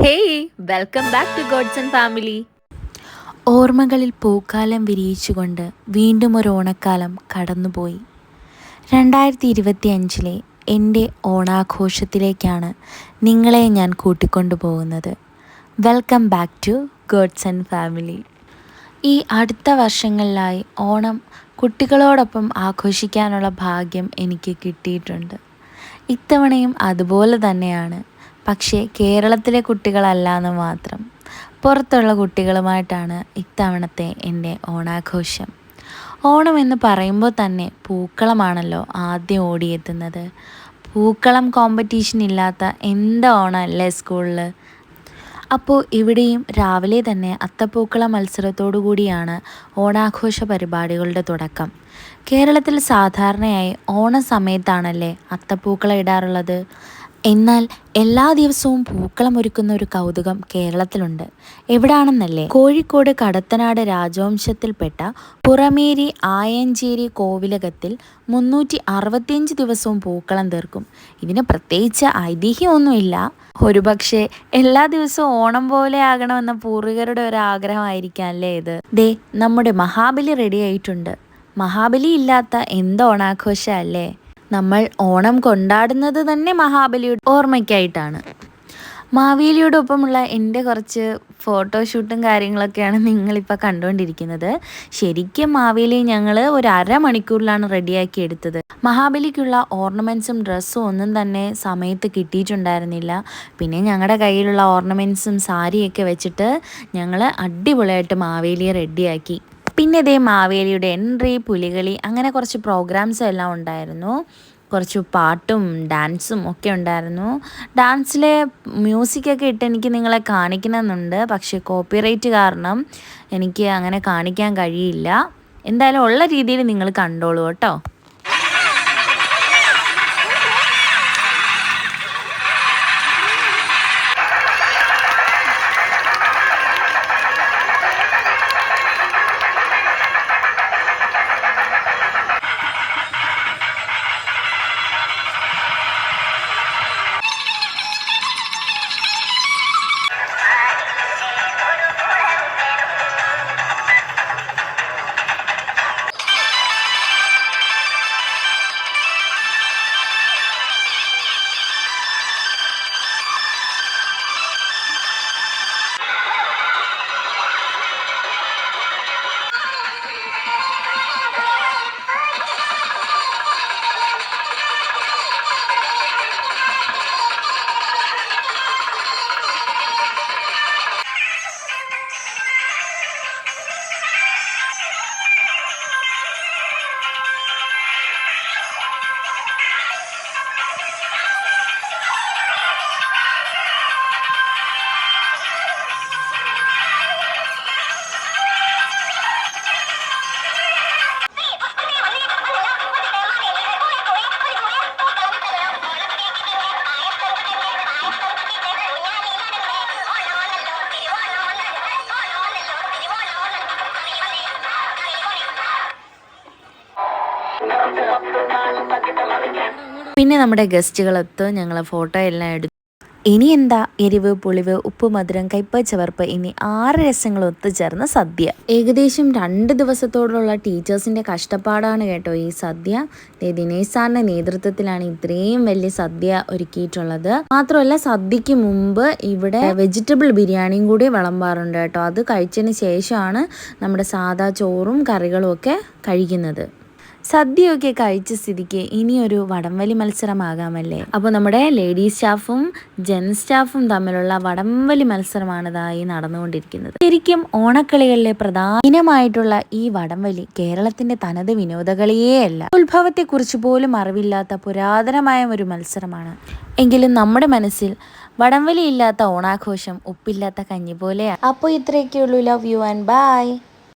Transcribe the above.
Hey, welcome back to God's and family. ഓർമ്മകളിൽ പൂക്കാലം വിരിയിച്ചുകൊണ്ട് വീണ്ടും ഒരു ഓണക്കാലം കടന്നുപോയി. 2025 എൻ്റെ ഓണാഘോഷത്തിലേക്കാണ് നിങ്ങളെ ഞാൻ കൂട്ടിക്കൊണ്ടു പോകുന്നത്. Welcome back to God's and family. ഈ അടുത്ത വർഷങ്ങളിലായി ഓണം കുട്ടികളോടൊപ്പം ആഘോഷിക്കാനുള്ള ഭാഗ്യം എനിക്ക് കിട്ടിയിട്ടുണ്ട്. ഇത്തവണയും അതുപോലെ തന്നെയാണ്. പക്ഷേ കേരളത്തിലെ കുട്ടികളല്ല എന്ന് മാത്രം, പുറത്തുള്ള കുട്ടികളുമായിട്ടാണ് ഇത്തവണത്തെ എൻ്റെ ഓണാഘോഷം. ഓണം എന്ന് പറയുമ്പോൾ തന്നെ പൂക്കളമാണല്ലോ ആദ്യം ഓടിയെത്തുന്നത്. പൂക്കളം കോമ്പറ്റീഷൻ ഇല്ലാത്ത എന്താ ഓണമല്ലേ സ്കൂളിൽ. അപ്പോൾ ഇവിടെയും രാവിലെ തന്നെ അത്തപ്പൂക്കള മത്സരത്തോടു കൂടിയാണ് ഓണാഘോഷ പരിപാടികളുടെ തുടക്കം. കേരളത്തിൽ സാധാരണയായി ഓണ സമയത്താണല്ലേ അത്തപ്പൂക്കളം ഇടാറുള്ളത്. എന്നാൽ എല്ലാ ദിവസവും പൂക്കളം ഒരുക്കുന്ന ഒരു കൗതുകം കേരളത്തിലുണ്ട്. എവിടാണെന്നല്ലേ? കോഴിക്കോട് കടത്തനാട് രാജവംശത്തിൽപ്പെട്ട പുറമേരി ആയഞ്ചേരി കോവിലകത്തിൽ 365 ദിവസവും പൂക്കളം തീർക്കും. ഇതിന് പ്രത്യേകിച്ച് ഐതിഹ്യമൊന്നുമില്ല. ഒരുപക്ഷെ എല്ലാ ദിവസവും ഓണം പോലെ ആകണമെന്ന പൂർവികരുടെ ഒരു ആഗ്രഹമായിരിക്കാം അല്ലേ ഇത്. ദേ, നമ്മുടെ മഹാബലി റെഡി ആയിട്ടുണ്ട്. മഹാബലി ഇല്ലാത്ത എന്ത് ഓണാഘോഷം അല്ലേ. നമ്മൾ ഓണം കൊണ്ടാടുന്നത് തന്നെ മഹാബലിയുടെ ഓർമ്മയ്ക്കായിട്ടാണ്. മാവേലിയോടൊപ്പമുള്ള എൻ്റെ കുറച്ച് ഫോട്ടോഷൂട്ടും കാര്യങ്ങളൊക്കെയാണ് നിങ്ങളിപ്പോൾ കണ്ടുകൊണ്ടിരിക്കുന്നത്. ശരിക്കും മാവേലി ഞങ്ങൾ ഒരു അരമണിക്കൂറിലാണ് റെഡിയാക്കി എടുത്തത്. മഹാബലിക്കുള്ള ഓർണമെൻറ്റ്സും ഡ്രസ്സും ഒന്നും തന്നെ സമയത്ത് കിട്ടിയിട്ടുണ്ടായിരുന്നില്ല. പിന്നെ ഞങ്ങളുടെ കയ്യിലുള്ള ഓർണമെൻറ്റ്സും സാരിയൊക്കെ വെച്ചിട്ട് ഞങ്ങൾ അടിപൊളിയായിട്ട് മാവേലിയെ റെഡിയാക്കി. പിന്നെ ഇതേ മാവേലിയുടെ എൻട്രി, പുലികളി, അങ്ങനെ കുറച്ച് പ്രോഗ്രാംസും എല്ലാം ഉണ്ടായിരുന്നു. കുറച്ച് പാട്ടും ഡാൻസും ഒക്കെ ഉണ്ടായിരുന്നു. ഡാൻസിലെ മ്യൂസിക്കൊക്കെ ഇട്ട് എനിക്ക് നിങ്ങളെ കാണിക്കണമെന്നുണ്ട്. പക്ഷേ കോപ്പിറൈറ്റ് കാരണം എനിക്ക് അങ്ങനെ കാണിക്കാൻ കഴിയില്ല. എന്തായാലും ഉള്ള രീതിയിൽ നിങ്ങൾ കണ്ടോളൂ കേട്ടോ. പിന്നെ നമ്മുടെ ഗസ്റ്റുകളൊത്ത് ഞങ്ങൾ ഫോട്ടോ എല്ലാം എടുത്തു. ഇനി എന്താ, എരിവ്, പുളിവ്, ഉപ്പ്, മധുരം, കയ്പ്, ചവർപ്പ് എന്നീ 6 രസങ്ങൾ ഒത്തുചേർന്ന സദ്യ. ഏകദേശം 2 ദിവസത്തോടുള്ള ടീച്ചേഴ്സിൻ്റെ കഷ്ടപ്പാടാണ് കേട്ടോ ഈ സദ്യ. ദിനേശ് സാറിൻ്റെ നേതൃത്വത്തിലാണ് ഇത്രയും വലിയ സദ്യ ഒരുക്കിയിട്ടുള്ളത്. മാത്രമല്ല, സദ്യക്ക് മുമ്പ് ഇവിടെ വെജിറ്റബിൾ ബിരിയാണിയും കൂടി വിളമ്പാറുണ്ട് കേട്ടോ. അത് കഴിച്ചതിന് ശേഷമാണ് നമ്മുടെ സാദാ ചോറും കറികളും ഒക്കെ കഴിക്കുന്നത്. സദ്യയൊക്കെ കഴിച്ച സ്ഥിതിക്ക് ഇനിയൊരു വടംവലി മത്സരമാകാമല്ലേ. അപ്പോൾ നമ്മുടെ ലേഡീസ് സ്റ്റാഫും ജെൻസ് സ്റ്റാഫും തമ്മിലുള്ള വടംവലി മത്സരമാണിതായി നടന്നുകൊണ്ടിരിക്കുന്നത്. ശരിക്കും ഓണക്കളികളിലെ പ്രധാനമായിട്ടുള്ള ഈ വടംവലി കേരളത്തിന്റെ തനത് വിനോദകളിയേ അല്ല. ഉത്ഭവത്തെക്കുറിച്ച് പോലും അറിവില്ലാത്ത പുരാതനമായ ഒരു മത്സരമാണ്. എങ്കിലും നമ്മുടെ മനസ്സിൽ വടംവലി ഇല്ലാത്ത ഓണാഘോഷം ഉപ്പില്ലാത്ത കഞ്ഞി പോലെയാണ്. അപ്പോൾ ഇത്രയൊക്കെയുള്ളൂ. Love you and by.